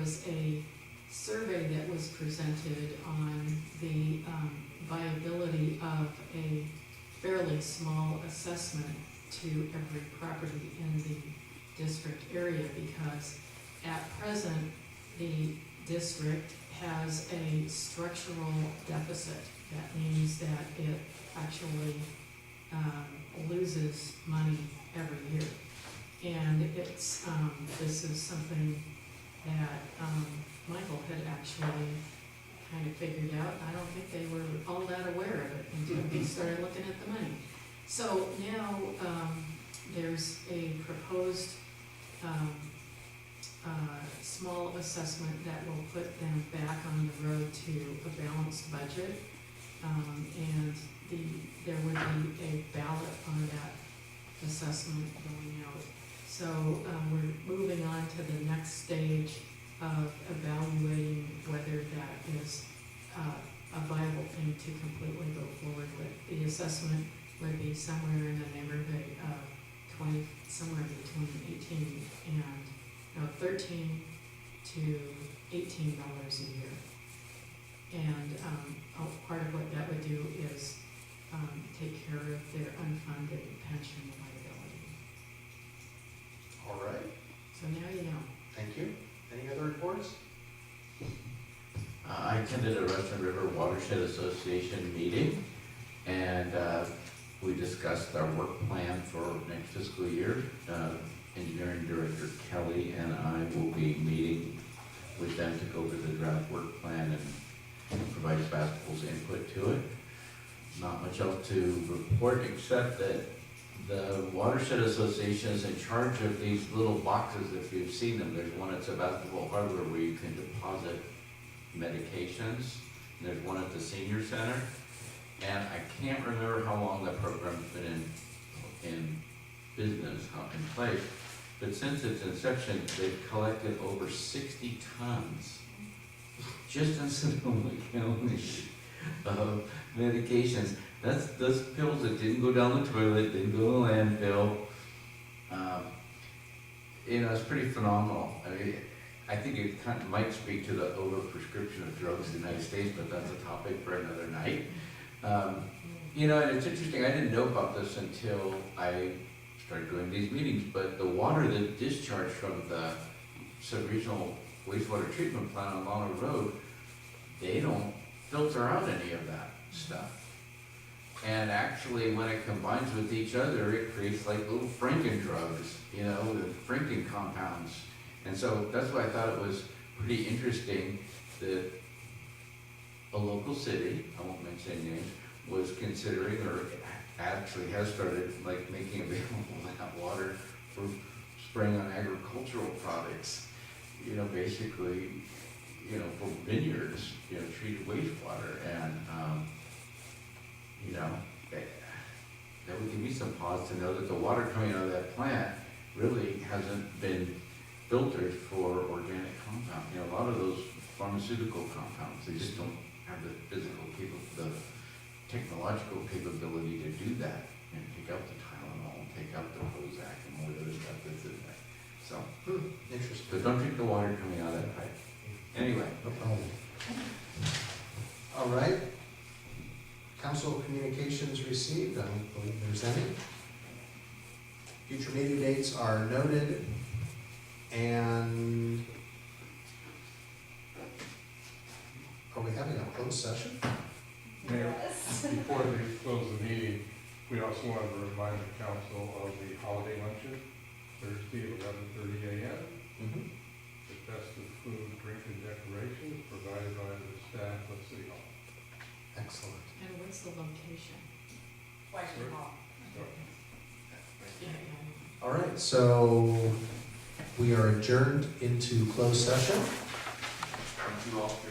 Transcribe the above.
was a survey that was presented on the viability of a fairly small assessment to every property in the district area, because at present, the district has a structural deficit. That means that it actually loses money every year. And it's, this is something that Michael had actually kind of figured out. I don't think they were all that aware of it until we started looking at the money. So now there's a proposed small assessment that will put them back on the road to a balanced budget. And there would be a ballot on that assessment going out. So we're moving on to the next stage of evaluating whether that is a viable thing to completely go forward with. The assessment would be somewhere in the neighborhood of somewhere between $13 to $18 a year. And part of what that would do is take care of their unfunded pension liability. All right, So now you know. thank you. Any other reports? I attended a Russian River Watershed Association meeting, and we discussed our work plan for next fiscal year. Engineering Director Kelly and I will be meeting with them to go over the draft work plan and provide Sebastopol's input to it. Not much else to report except that the Watershed Association is in charge of these little boxes, if you've seen them. There's one at Sebastopol Harbor where you can deposit medications. And there's one at the senior center. And I can't remember how long the program's been in business, in place. But since its inception, they've collected over 60 tons just in Sonoma County of medications. That's those pills that didn't go down the toilet, didn't go to the landfill. It's pretty phenomenal. I mean, I think it kind of might speak to the overprescription of drugs in the United States, but that's a topic for another night. And it's interesting, I didn't know about this until I started doing these meetings, but the water that discharged from the sub-regional wastewater treatment plant on Lana Road, they don't filter out any of that stuff. And actually, when it combines with each other, it creates like little Franken drugs, the Franken compounds. And so that's why I thought it was pretty interesting that a local city, I won't mention names, was considering or actually has started like making available that water for spraying on agricultural products, basically, for vineyards, treated wastewater. And, that would give me some pause to know that the water coming out of that plant really hasn't been filtered for organic compound. A lot of those pharmaceutical compounds, they just don't have the physical the technological capability to do that and take out the Tylenol, and take out the Prozac and all the other stuff that's in there. So, Interesting. but don't drink the water coming out of that pipe. Anyway. No problem. All right. Council communications received. I don't believe there's any. Future meeting dates are noted. And are we having a closed session? Mayor, before we close the meeting, we also wanted to remind the council of the holiday luncheon, Thursday at 11:30 a.m. The festive food, drink, and decorations provided by the staff of City Hall. Excellent. And what's the location? White Hall. Yeah. All right, so we are adjourned into closed session. Thank you all for